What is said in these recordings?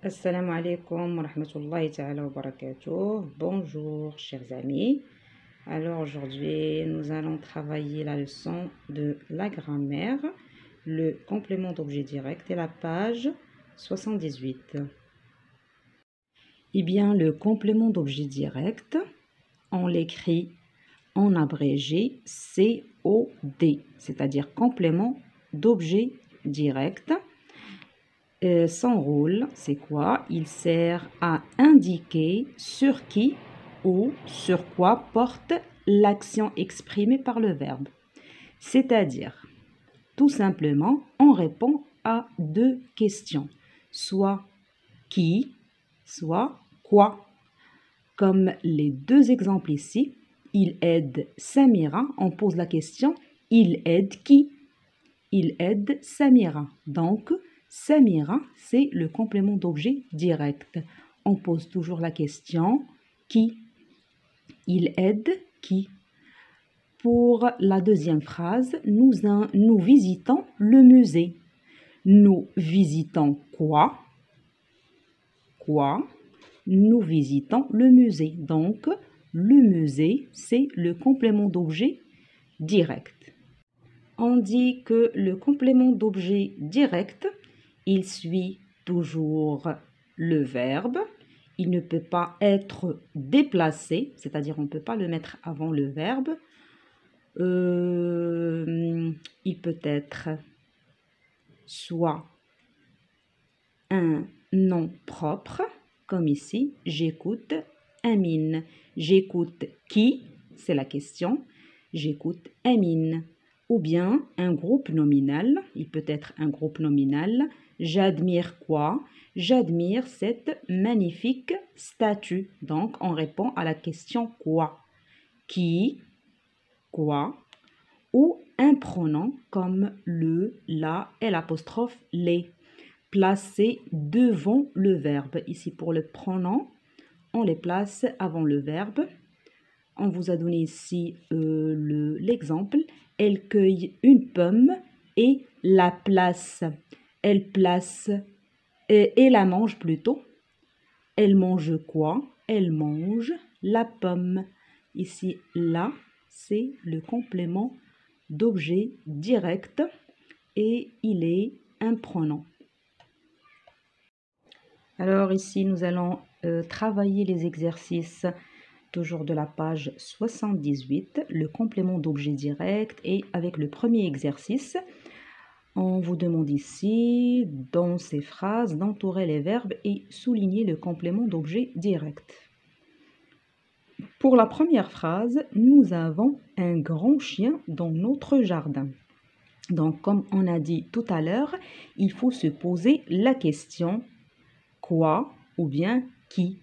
Assalamu alaikum wa rahmatullahi ta'ala wa barakatuh. Bonjour chers amis. Alors aujourd'hui nous allons travailler la leçon de la grammaire, le complément d'objet direct et la page 78. Eh bien le complément d'objet direct, on l'écrit en abrégé COD, c'est-à-dire complément d'objet direct. Son rôle, c'est quoi? Il sert à indiquer sur qui ou sur quoi porte l'action exprimée par le verbe. C'est-à-dire, tout simplement, on répond à deux questions, soit qui, soit quoi. Comme les deux exemples ici, il aide Samira, on pose la question, il aide qui? Il aide Samira. Donc, Samira, c'est le complément d'objet direct. On pose toujours la question qui? Il aide qui? Pour la deuxième phrase, nous visitons le musée. Nous visitons quoi? Quoi? Nous visitons le musée. Donc, le musée, c'est le complément d'objet direct. On dit que le complément d'objet direct, il suit toujours le verbe. Il ne peut pas être déplacé, c'est-à-dire on ne peut pas le mettre avant le verbe. Il peut être soit un nom propre, comme ici, j'écoute Amine. J'écoute qui? C'est la question. J'écoute Amine. Ou bien un groupe nominal, il peut être un groupe nominal. J'admire quoi? J'admire cette magnifique statue. Donc, on répond à la question quoi? Qui? Quoi? Ou un pronom comme le, la et l'apostrophe les, placés devant le verbe. Ici, pour le pronom, on les place avant le verbe. On vous a donné ici l'exemple. Elle cueille une pomme et la place. Elle place et la mange plutôt. Elle mange quoi? Elle mange la pomme. Ici, là, c'est le complément d'objet direct et il est un pronom. Alors ici, nous allons travailler les exercices toujours de la page 78, le complément d'objet direct, et avec le premier exercice, on vous demande ici, dans ces phrases, d'entourer les verbes et souligner le complément d'objet direct. Pour la première phrase, nous avons un grand chien dans notre jardin. Donc, comme on a dit tout à l'heure, il faut se poser la question quoi ou bien qui.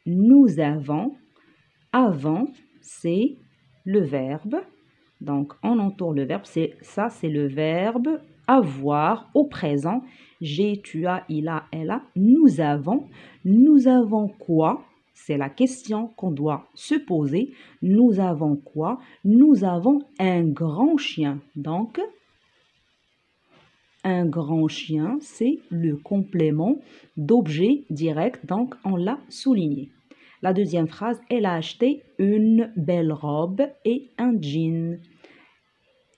Nous avons. Avant, c'est le verbe. Donc, on entoure le verbe. C'est le verbe avoir au présent. J'ai, tu as, il a, elle a. Nous avons. Nous avons quoi? C'est la question qu'on doit se poser. Nous avons quoi? Nous avons un grand chien. Donc, un grand chien, c'est le complément d'objet direct. Donc, on l'a souligné. La deuxième phrase, elle a acheté une belle robe et un jean.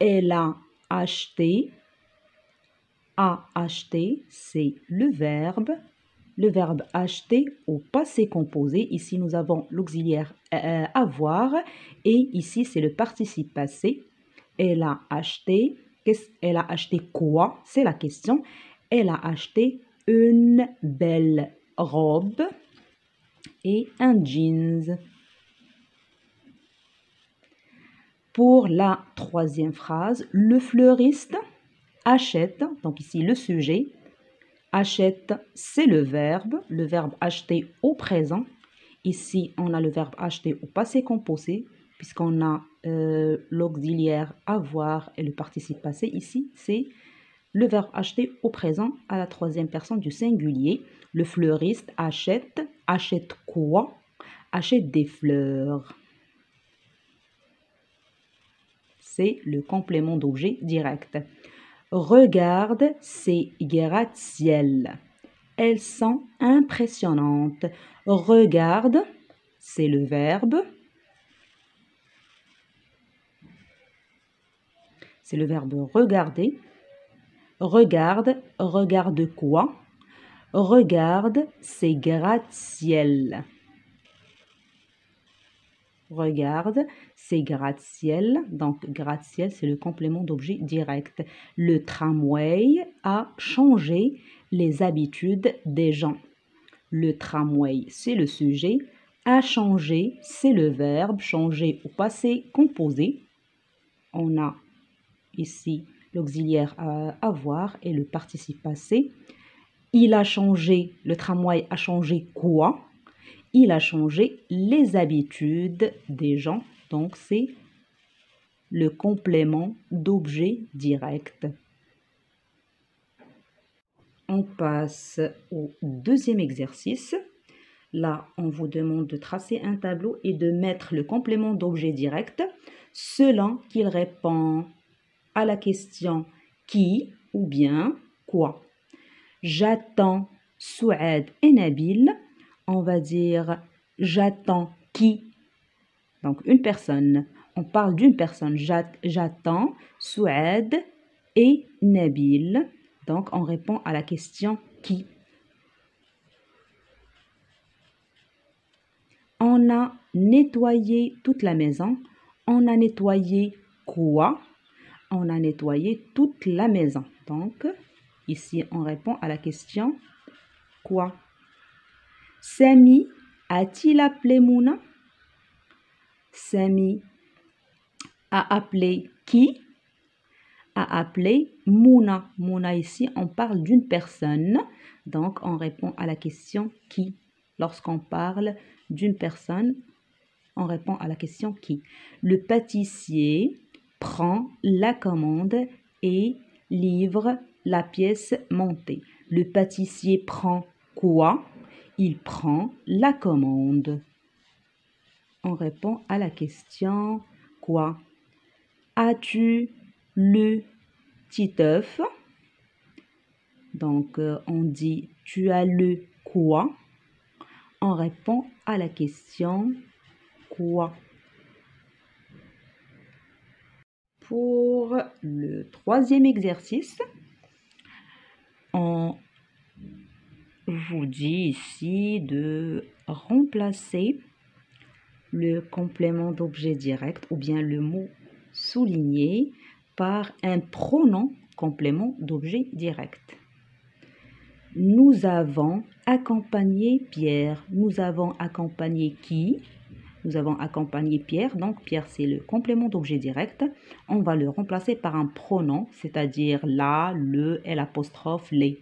Elle a acheté, c'est le verbe. Le verbe acheter au passé composé. Ici, nous avons l'auxiliaire avoir et ici, c'est le participe passé. Elle a acheté. Elle a acheté quoi? C'est la question. Elle a acheté une belle robe et un jeans. Pour la troisième phrase, le fleuriste achète, donc ici le sujet, achète, c'est le verbe acheter au présent. Ici, on a le verbe acheter au passé composé, puisqu'on a l'auxiliaire avoir et le participe passé. Ici, c'est le verbe acheter au présent à la troisième personne du singulier. Le fleuriste achète. Achète quoi? Achète des fleurs. C'est le complément d'objet direct. Regarde ces gratte-ciel. Elles sont impressionnantes. Regarde, c'est le verbe. C'est le verbe regarder. Regarde, regarde quoi? Regarde, c'est gratte-ciel. Regarde, c'est gratte-ciel. Donc, gratte-ciel, c'est le complément d'objet direct. Le tramway a changé les habitudes des gens. Le tramway, c'est le sujet. A changé, c'est le verbe. Changer au passé composé. On a ici l'auxiliaire avoir et le participe passé. Il a changé, le tramway a changé quoi? Il a changé les habitudes des gens. Donc, c'est le complément d'objet direct. On passe au deuxième exercice. Là, on vous demande de tracer un tableau et de mettre le complément d'objet direct selon qu'il répond à la question qui ou bien quoi. J'attends Souad et Nabil. On va dire j'attends qui? Donc une personne. On parle d'une personne. J'attends Souad et Nabil. Donc on répond à la question qui. On a nettoyé toute la maison. On a nettoyé quoi? On a nettoyé toute la maison. Donc ici on répond à la question quoi? Sami a-t-il appelé Mouna? Sami a appelé qui? A appelé Mouna. Mouna ici, on parle d'une personne. Donc, on répond à la question qui. Lorsqu'on parle d'une personne, on répond à la question qui. Le pâtissier prend la commande et livre la pièce montée. Le pâtissier prend quoi? Il prend la commande. On répond à la question quoi? As-tu le petit œuf? Donc, on dit tu as le quoi? On répond à la question quoi? Pour le troisième exercice, on vous dit ici de remplacer le complément d'objet direct ou bien le mot souligné par un pronom complément d'objet direct. Nous avons accompagné Pierre. Nous avons accompagné qui? Nous avons accompagné Pierre. Donc, Pierre, c'est le complément d'objet direct. On va le remplacer par un pronom, c'est-à-dire la, le, et l'apostrophe, les.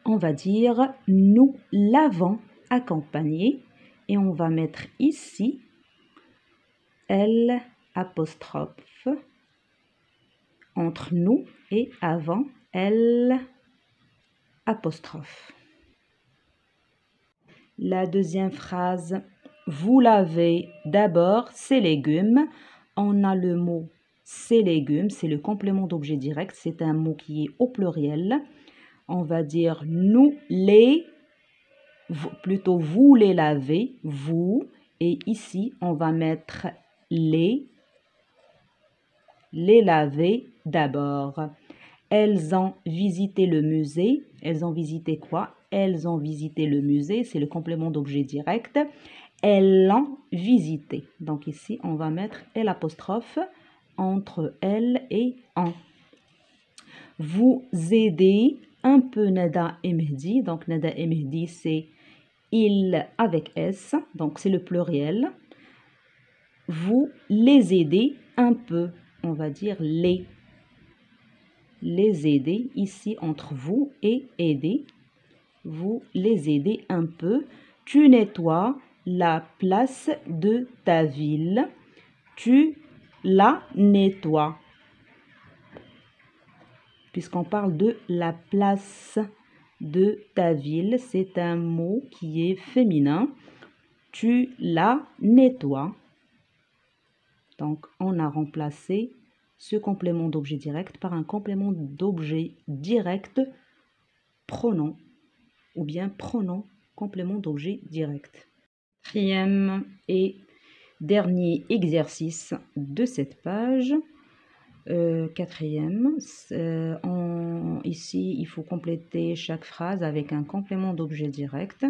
On va dire nous l'avons accompagné et on va mettre ici L apostrophe entre nous et avant L apostrophe. La deuxième phrase, vous lavez d'abord ces légumes. On a le mot ces légumes, c'est le complément d'objet direct, c'est un mot qui est au pluriel. On va dire nous les, plutôt vous les lavez, vous, et ici on va mettre les laver d'abord. Elles ont visité le musée. Elles ont visité quoi? Elles ont visité le musée, c'est le complément d'objet direct. Elles l'ont visité. Donc ici, on va mettre l'apostrophe entre elle et en. Vous aidez un peu Nada et Mehdi. Donc Nada et Mehdi, c'est il avec S, donc c'est le pluriel. Vous les aidez un peu. On va dire les aider ici entre vous et aider. Vous les aidez un peu. Tu nettoies la place de ta ville. Tu la nettoies. Puisqu'on parle de la place de ta ville, c'est un mot qui est féminin. Tu la nettoies. Donc, on a remplacé ce complément d'objet direct par un complément d'objet direct pronom. ou bien pronom complément d'objet direct. Quatrième et dernier exercice de cette page. Quatrième, ici il faut compléter chaque phrase avec un complément d'objet direct.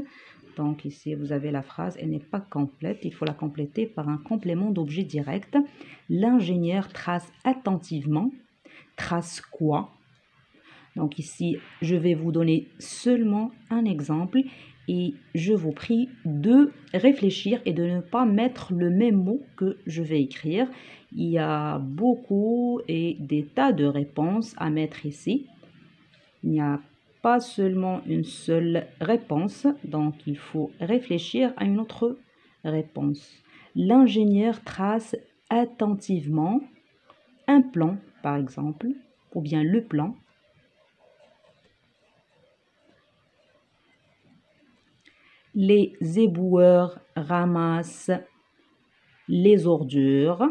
Donc ici vous avez la phrase, elle n'est pas complète, il faut la compléter par un complément d'objet direct. L'ingénieur trace attentivement. Trace quoi? Donc ici je vais vous donner seulement un exemple et je vous prie de réfléchir et de ne pas mettre le même mot que je vais écrire. Il y a beaucoup et des tas de réponses à mettre ici. Il n'y a pas seulement une seule réponse, donc il faut réfléchir à une autre réponse. L'ingénieur trace attentivement un plan, par exemple, ou bien le plan. Les éboueurs ramassent les ordures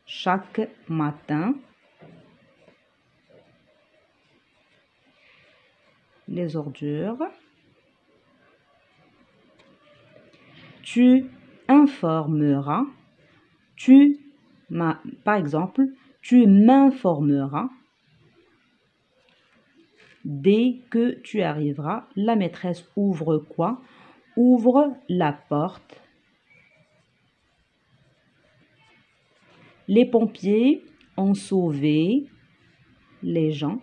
chaque matin. Les ordures. Tu informeras. Par exemple, tu m'informeras. Dès que tu arriveras, la maîtresse ouvre quoi? Ouvre la porte. Les pompiers ont sauvé les gens.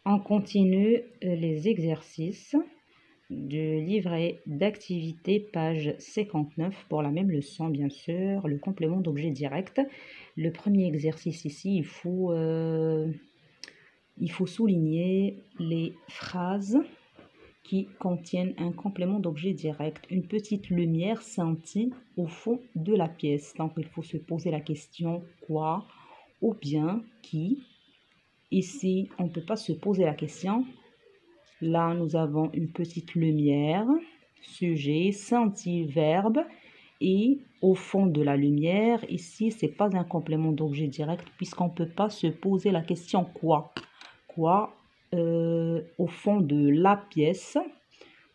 On continue les exercices du livret d'activité, page 59, pour la même leçon, bien sûr, le complément d'objet direct. Le premier exercice ici, il faut souligner les phrases qui contiennent un complément d'objet direct. Une petite lumière scintille au fond de la pièce. Donc, il faut se poser la question quoi ou bien qui. Ici, on ne peut pas se poser la question. Là, nous avons une petite lumière, sujet, scintille, verbe. Et au fond de la lumière, ici, ce n'est pas un complément d'objet direct puisqu'on ne peut pas se poser la question quoi. Quoi au fond de la pièce.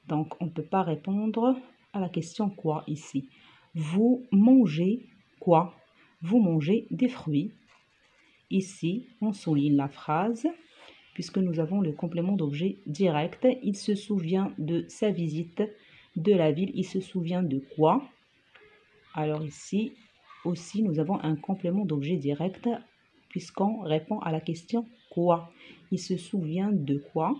Donc, on ne peut pas répondre à la question quoi ici. Vous mangez quoi? Vous mangez des fruits. Ici, on souligne la phrase. Puisque nous avons le complément d'objet direct, il se souvient de sa visite de la ville. Il se souvient de quoi? Alors ici aussi, nous avons un complément d'objet direct puisqu'on répond à la question quoi? Il se souvient de quoi?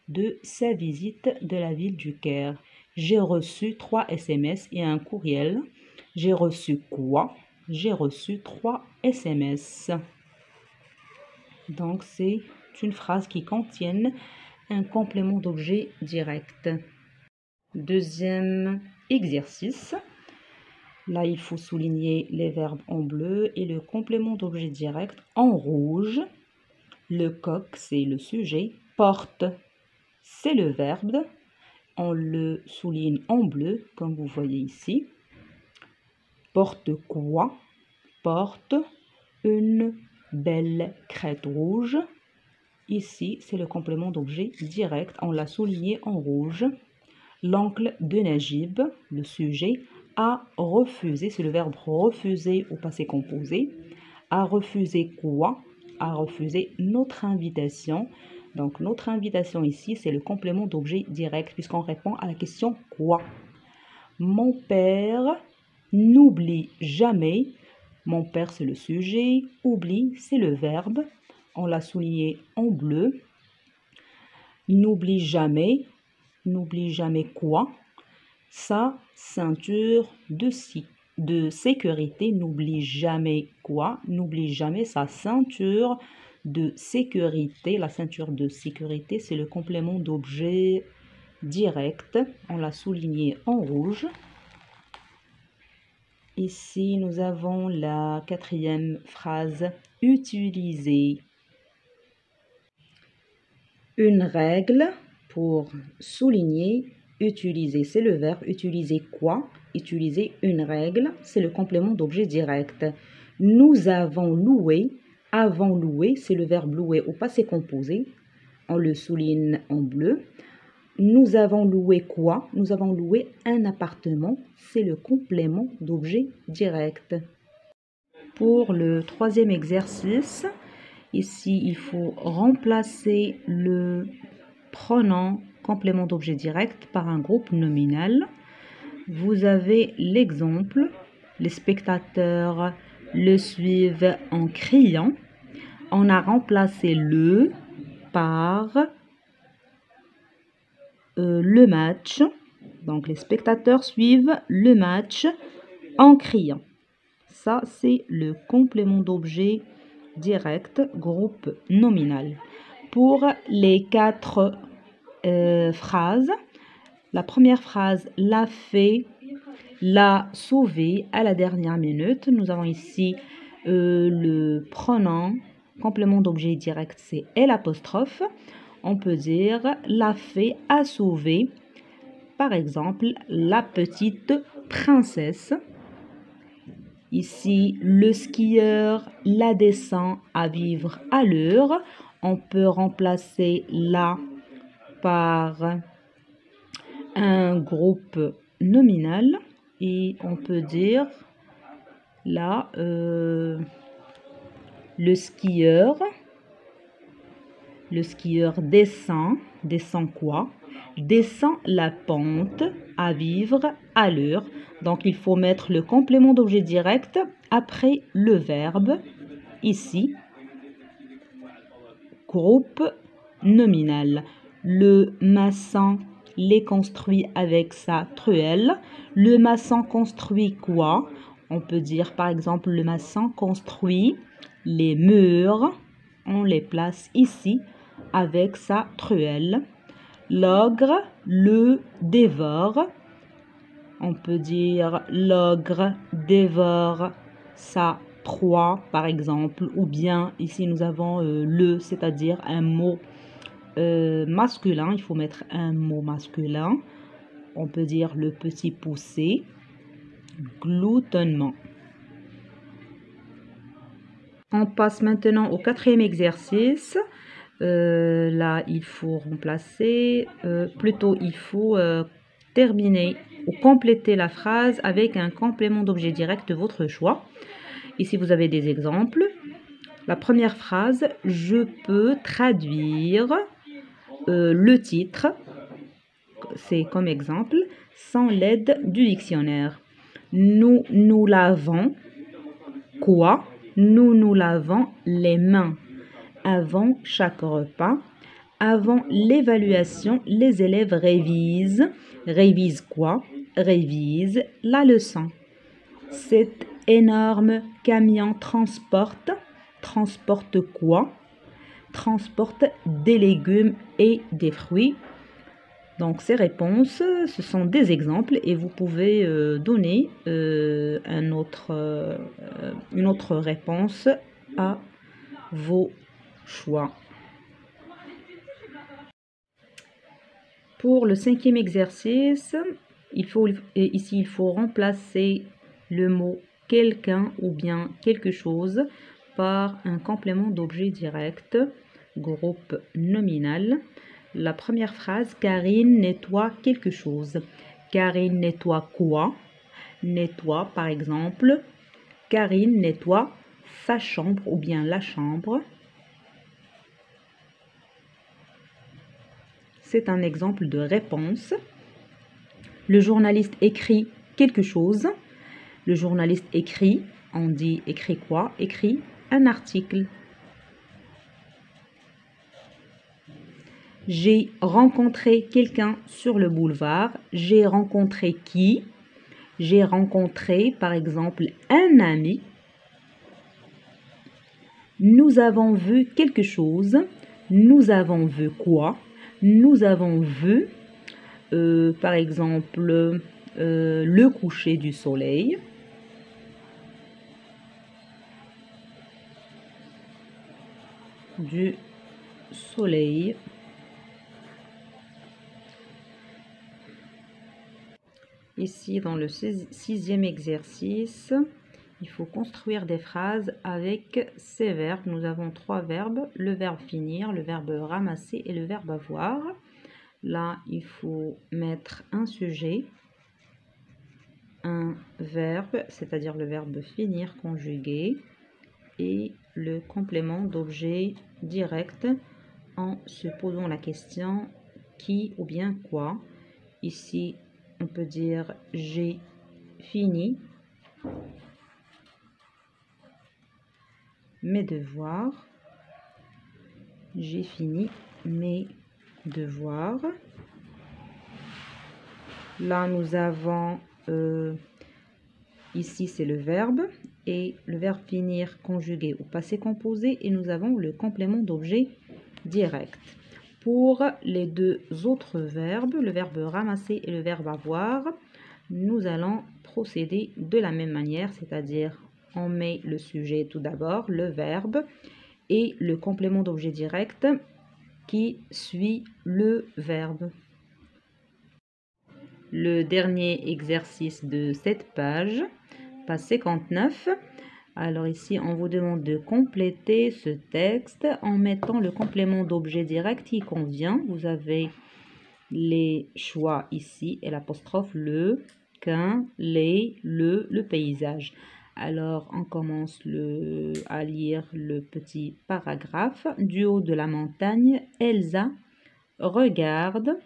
De sa visite de la ville du Caire. J'ai reçu 3 SMS et un courriel. J'ai reçu quoi? J'ai reçu 3 SMS. Donc, c'est une phrase qui contient un complément d'objet direct. Deuxième exercice. Là, il faut souligner les verbes en bleu et le complément d'objet direct en rouge. Le coq, c'est le sujet. Porte, c'est le verbe. On le souligne en bleu, comme vous voyez ici. Porte quoi? Porte une belle crête rouge. Ici, c'est le complément d'objet direct. On l'a souligné en rouge. L'oncle de Najib, le sujet, a refusé, c'est le verbe refuser au passé composé. A refusé quoi? A refusé notre invitation. Donc, notre invitation ici, c'est le complément d'objet direct puisqu'on répond à la question quoi? Mon père n'oublie jamais. Mon père, c'est le sujet. Oublie, c'est le verbe. On l'a souligné en bleu. N'oublie jamais. N'oublie jamais quoi? Sa ceinture de sécurité. N'oublie jamais quoi? N'oublie jamais sa ceinture de sécurité. La ceinture de sécurité, c'est le complément d'objet direct. On l'a souligné en rouge. Ici, nous avons la quatrième phrase. Utiliser. Une règle pour souligner. Utiliser, c'est le verbe. Utiliser quoi? Utiliser une règle, c'est le complément d'objet direct. Nous avons loué. Avons loué, c'est le verbe louer au passé composé. On le souligne en bleu. Nous avons loué quoi? Nous avons loué un appartement. C'est le complément d'objet direct. Pour le troisième exercice, ici, il faut remplacer le pronom complément d'objet direct par un groupe nominal. Vous avez l'exemple. Les spectateurs le suivent en criant. On a remplacé le par le match. Donc, les spectateurs suivent le match en criant. Ça, c'est le complément d'objet direct, groupe nominal. Pour les 4 phrases, la première phrase, l'a fait, l'a sauvé à la dernière minute. Nous avons ici le pronom, complément d'objet direct, c'est L'. On peut dire l'a fait, a sauvé. Par exemple, la petite princesse. Ici, le skieur la descend à vivre à l'heure. On peut remplacer la par un groupe nominal et on peut dire là le skieur descend quoi? Descend la pente à vivre à l'heure. Donc il faut mettre le complément d'objet direct après le verbe ici. Groupe nominal. Le maçon les construit avec sa truelle. Le maçon construit quoi? On peut dire par exemple le maçon construit les murs. On les place ici avec sa truelle. L'ogre le dévore. On peut dire l'ogre dévore sa proie, par exemple. Ou bien ici nous avons le, c'est-à-dire un mot masculin. Il faut mettre un mot masculin. On peut dire le petit poussé. Gloutonnement. On passe maintenant au 4e exercice. Là, il faut remplacer, plutôt il faut terminer ou compléter la phrase avec un complément d'objet direct de votre choix. Ici, vous avez des exemples. La première phrase, je peux traduire le titre, c'est comme exemple, sans l'aide du dictionnaire. Nous lavons quoi? Nous lavons les mains. Avant chaque repas, avant l'évaluation, les élèves révisent. Révisent quoi? Révisent la leçon. Cet énorme camion transporte quoi? Transporte des légumes et des fruits. Donc ces réponses, ce sont des exemples et vous pouvez donner une autre réponse à vos choix. Pour le 5e exercice, ici il faut remplacer le mot quelqu'un ou bien quelque chose par un complément d'objet direct, groupe nominal. La première phrase, Karine nettoie quelque chose. Karine nettoie quoi? Nettoie par exemple, Karine nettoie sa chambre ou bien la chambre. C'est un exemple de réponse. Le journaliste écrit quelque chose. Le journaliste écrit, on dit écrit quoi? Écrit un article. J'ai rencontré quelqu'un sur le boulevard. J'ai rencontré qui? J'ai rencontré, par exemple, un ami. Nous avons vu quelque chose. Nous avons vu quoi? Nous avons vu, par exemple, le coucher du soleil. Du soleil. Ici, dans le 6e exercice, Il faut construire des phrases avec ces verbes. Nous avons 3 verbes, le verbe finir, le verbe ramasser et le verbe avoir. Là, il faut mettre un sujet, un verbe, c'est-à-dire le verbe finir conjugué, et le complément d'objet direct en se posant la question qui ou bien quoi. Ici, on peut dire j'ai fini mes devoirs. J'ai fini mes devoirs. Là, nous avons ici, c'est le verbe et le verbe finir conjugué au passé composé et nous avons le complément d'objet direct. Pour les deux autres verbes, le verbe ramasser et le verbe avoir, nous allons procéder de la même manière, c'est-à-dire on met le sujet tout d'abord, le verbe et le complément d'objet direct qui suit le verbe. Le dernier exercice de cette page 59. Alors ici, on vous demande de compléter ce texte en mettant le complément d'objet direct qui convient. Vous avez les choix ici et l'apostrophe le, qu'un, les, le paysage. Alors, on commence à lire le petit paragraphe. Du haut de la montagne, Elsa regarde.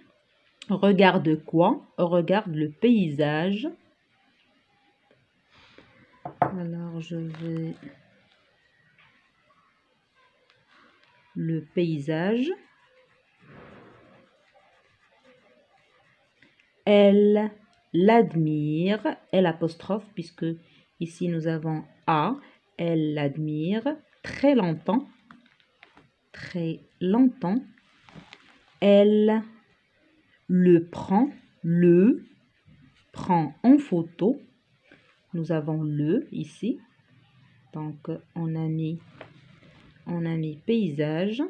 Regarde quoi? Regarde le paysage. Alors, je vais... Le paysage. Elle l'admire. Elle apostrophe, puisque ici nous avons A. Elle l'admire très longtemps. Très longtemps. Elle le prend en photo. Nous avons le ici. Donc, on a mis paysage.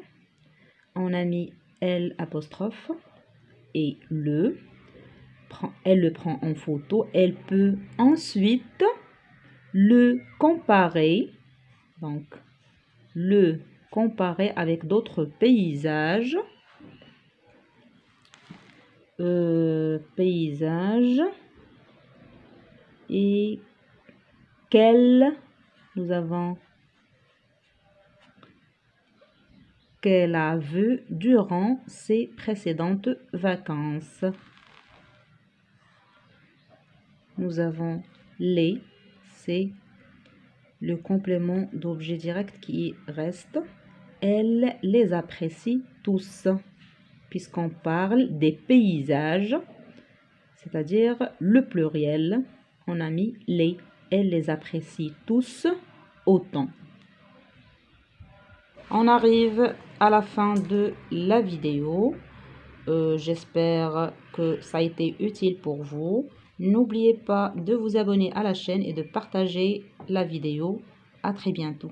On a mis elle apostrophe et elle le prend en photo. Elle peut ensuite le comparer. Donc, le comparer avec d'autres paysages. Paysage. Et nous avons qu'elle a vu durant ses précédentes vacances. Nous avons les, c'est le complément d'objet direct qui reste. Elle les apprécie tous, puisqu'on parle des paysages, c'est-à-dire le pluriel. On a mis les. Elle les apprécie tous autant. On arrive à la fin de la vidéo. J'espère que ça a été utile pour vous. N'oubliez pas de vous abonner à la chaîne et de partager la vidéo. À très bientôt.